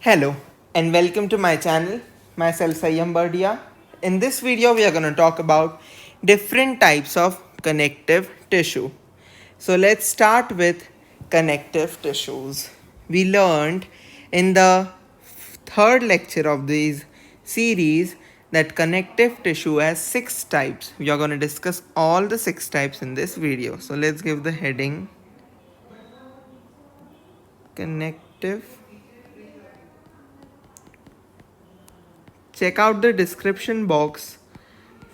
Hello and welcome to my channel. Myself Sayyam Bardia. In this video we are going to talk about different types of connective tissue. So let's start with connective tissues. We learned in the third lecture of this series that connective tissue has 6 types. We are going to discuss all the 6 types in this video. So let's give the heading connective. Check out the description box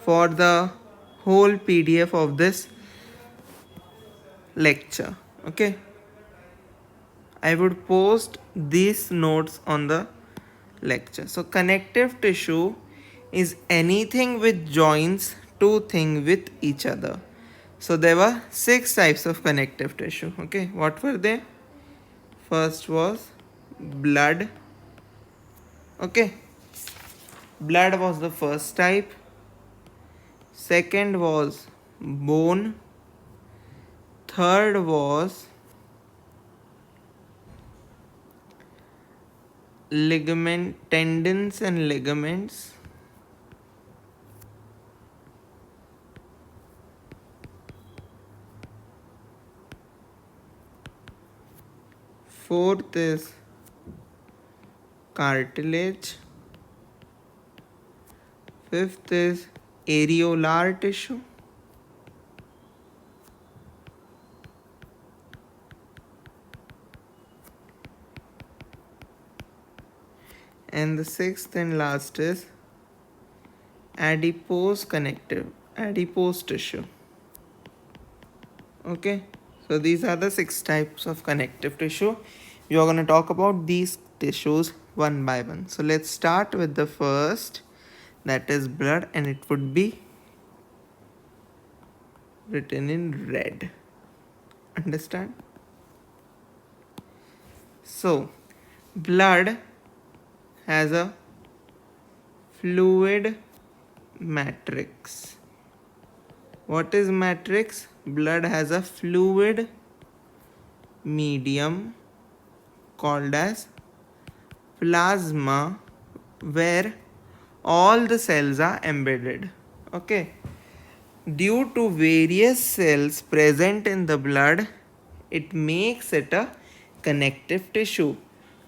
for the whole PDF of this lecture. Okay, I would post these notes on the lecture. So connective tissue is anything which joins two things with each other. So there were 6 types of connective tissue. Okay, what were they? First was blood. Okay, blood was the first type. Second was bone. Third was ligament, tendons and ligaments. Fourth is cartilage. Fifth is areolar tissue. And the sixth and last is adipose tissue. Okay, so these are the 6 types of connective tissue. We are going to talk about these tissues one by one. So let's start with the first, that is blood, and it would be written in red. Understand? So blood has a fluid matrix. What is matrix? Blood has a fluid medium called as plasma where all the cells are embedded. Okay, due to various cells present in the blood, it makes it a connective tissue.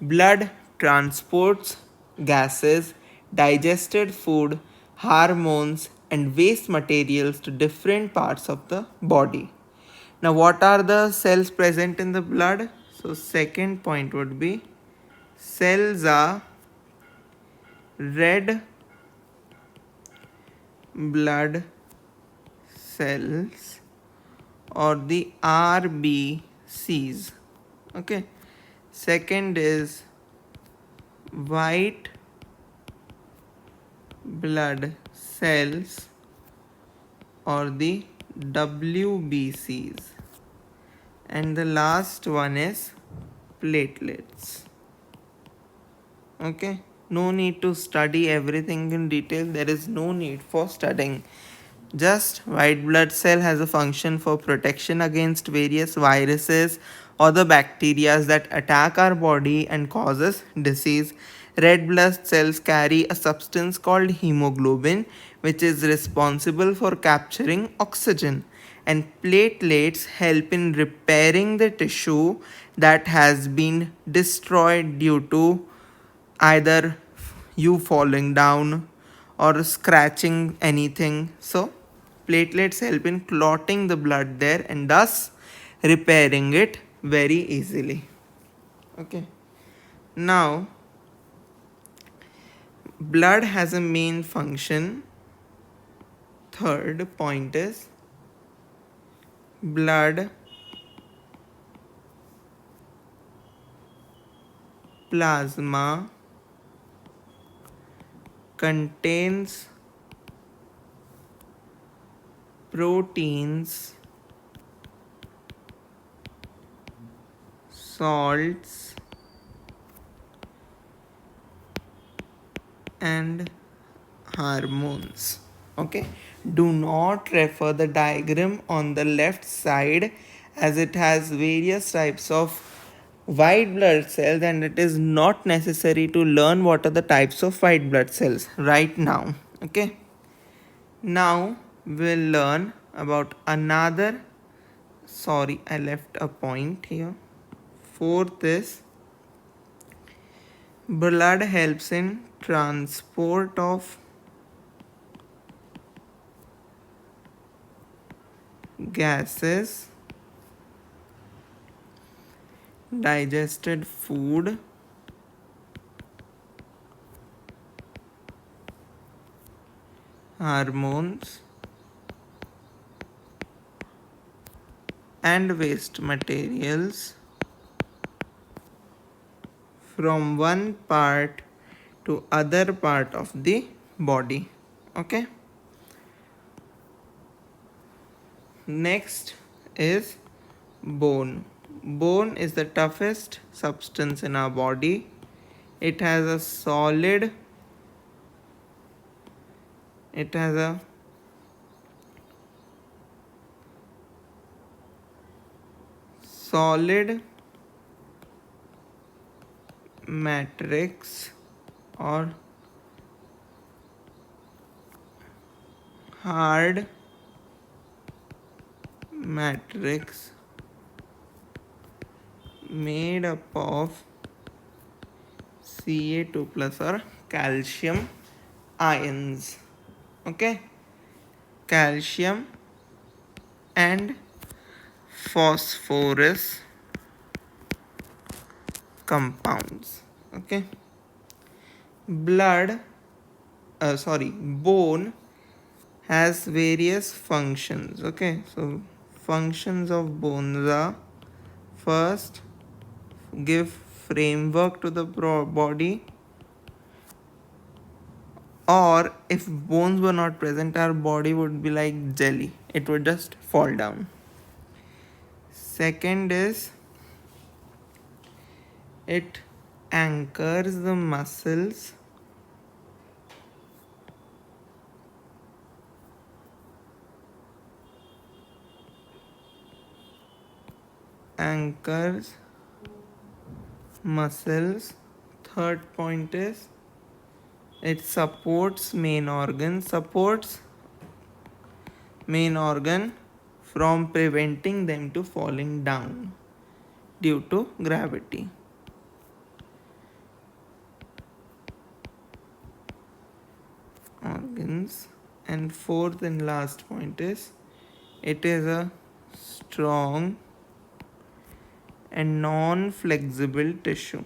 Blood transports gases, digested food, hormones, and waste materials to different parts of the body. Now, what are the cells present in the blood? So, second point would be cells are red blood cells or the RBCs. Okay. Second is white blood cells or the WBCs. And the last one is platelets. Okay, no need to study everything in detail. There is no need for studying. Just white blood cell has a function for protection against various viruses or the bacteria that attack our body and causes disease. Red blood cells carry a substance called hemoglobin, which is responsible for capturing oxygen, and platelets help in repairing the tissue that has been destroyed due to either you falling down or scratching anything. So platelets help in clotting the blood there and thus repairing it very easily. Okay, now blood has a main function. Third point is blood plasma contains proteins, salts, and hormones. Okay, do not refer the diagram on the left side as it has various types of white blood cells, and it is not necessary to learn what are the types of white blood cells right now. Okay, now we'll learn about another. Sorry, I left a point here. Fourth is blood helps in transport of gases, digested food, hormones, and waste materials from one part to other part of the body. Okay, next is bone. Bone is the toughest substance in our body. It has a solid it has a solid matrix or hard matrix made up of Ca2 plus or calcium ions. Okay, calcium and phosphorus compounds. Okay, bone has various functions. Okay, so functions of bones are: first, give framework to the body, or if bones were not present, our body would be like jelly, it would just fall down. Second is it anchors the muscles, anchors muscles. Third point is it supports main organ from preventing them to falling down due to gravity. Organs. And fourth and last point is it is a strong and non-flexible tissue.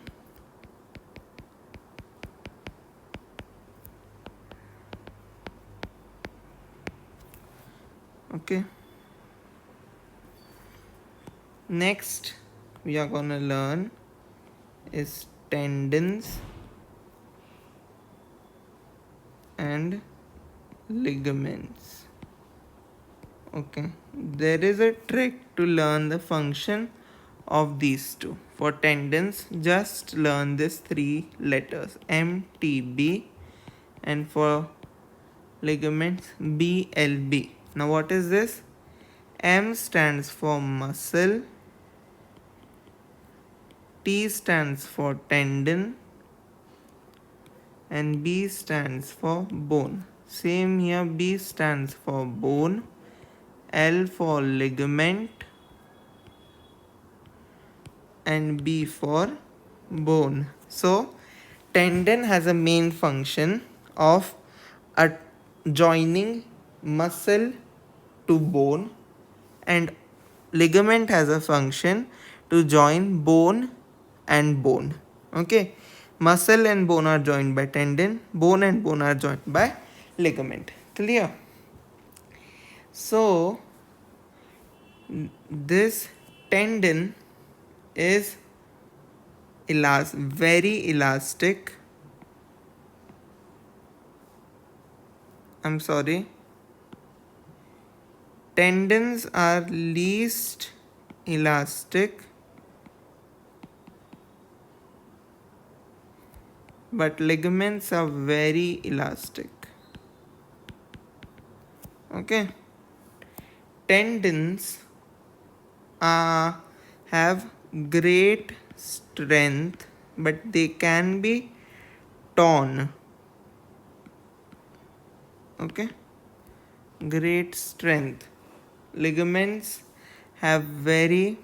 Okay, next we are gonna learn is tendons and ligaments. Okay, there is a trick to learn the function of these two. For tendons, just learn this 3 letters MTB, and for ligaments BLB. Now what is this? M stands for muscle, T stands for tendon, and B stands for bone. Same here, B stands for bone, L for ligament, and B for bone. So tendon has a main function of joining muscle to bone, and ligament has a function to join bone and bone. Okay, muscle and bone are joined by tendon, bone and bone are joined by ligament. Clear? So this tendon is very elastic. I'm sorry, tendons are least elastic, but ligaments are very elastic. Okay, tendons have great strength, but they can be torn. Okay, great strength. Ligaments have very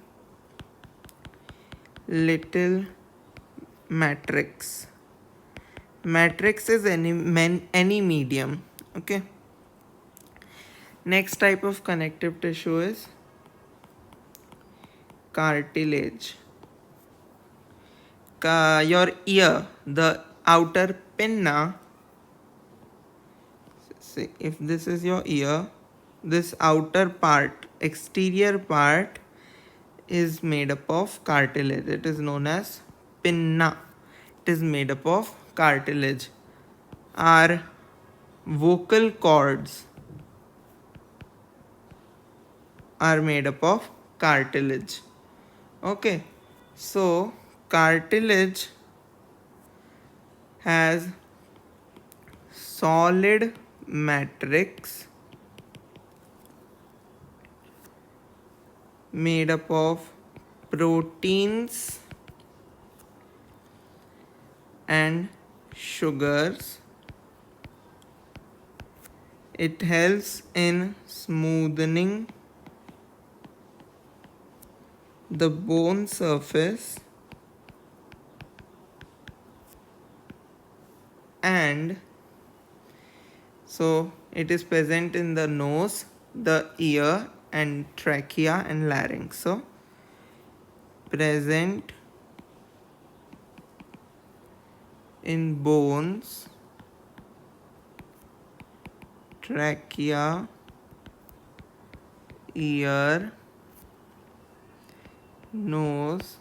little matrix. Matrix is any medium. Okay. Next type of connective tissue is cartilage. Your ear, the outer pinna. See, if this is your ear, this outer part, exterior part, is made up of cartilage. It is known as pinna. It is made up of cartilage. Our vocal cords are made up of cartilage. Okay, so cartilage has solid matrix made up of proteins and sugars. It helps in smoothening the bone surface and so it is present in the nose, the ear and trachea and larynx. So present in bones, trachea, ear, nose,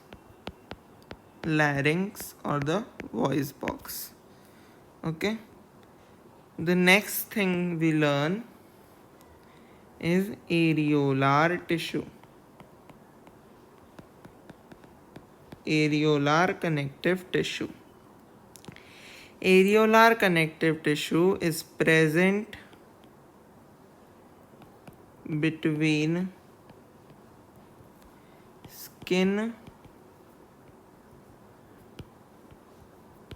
larynx or the voice box. Okay. The next thing we learn is areolar tissue. Areolar connective tissue. Areolar connective tissue is present between skin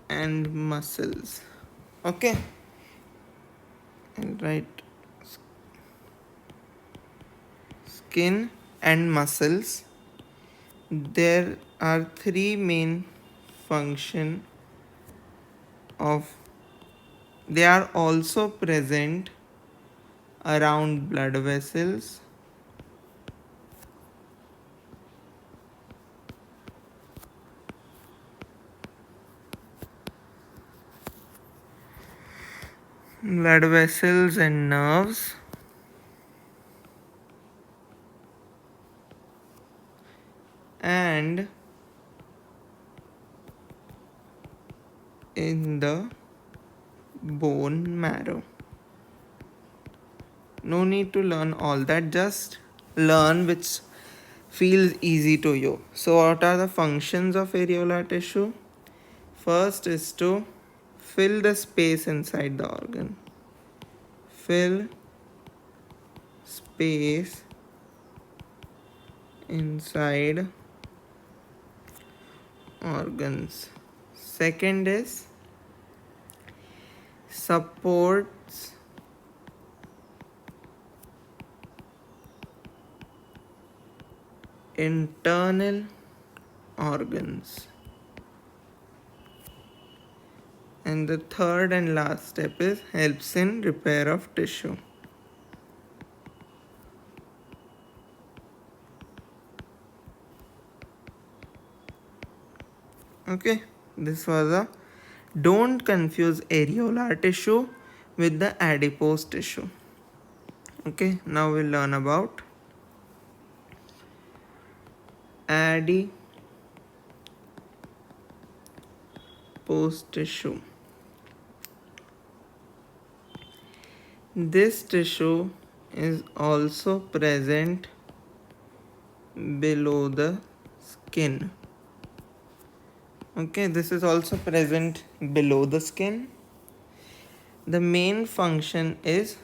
and muscles. Okay. And right, skin and muscles. There are three main functions of. They are also present around blood vessels, and nerves, and in the bone marrow. No need to learn all that, just learn which feels easy to you. So what are the functions of areolar tissue? First is to fill the space inside the organ. Fill space inside organs. Second is supports internal organs. And the third and last step is helps in repair of tissue. Okay, this was a. Don't confuse areolar tissue with the adipose tissue. Okay, now we'll learn about adipose tissue. This tissue is also present below the skin. Okay, this is also present below the skin. The main function is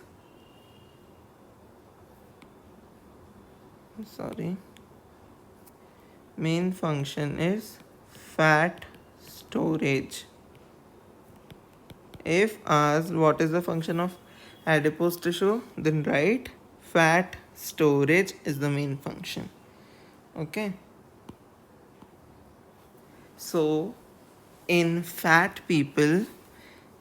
main function is fat storage. If asked what is the function of adipose tissue, then write fat storage is the main function. Okay. So in fat people,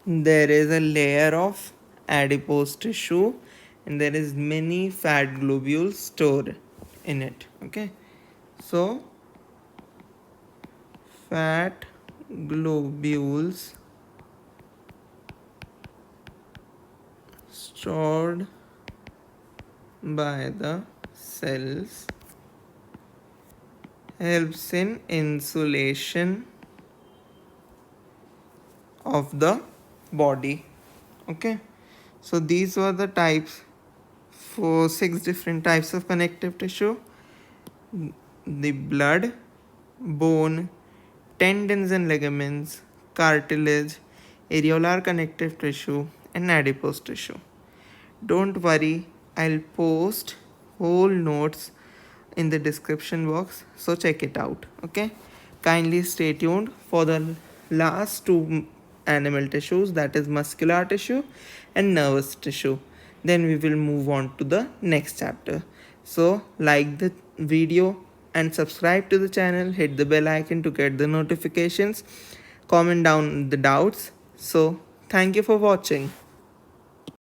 there is a layer of adipose tissue and there is many fat globules stored in it. Okay. So fat globules stored by the cells helps in insulation of the body. Okay, so these were the types for 6 different types of connective tissue: the blood, bone, tendons and ligaments, cartilage, areolar connective tissue, and adipose tissue. Don't worry, I'll post whole notes in the description box, so check it out. Okay, kindly stay tuned for the last two animal tissues, that is muscular tissue and nervous tissue. Then we will move on to the next chapter. So like the video and subscribe to the channel, hit the bell icon to get the notifications, comment down the doubts. So thank you for watching.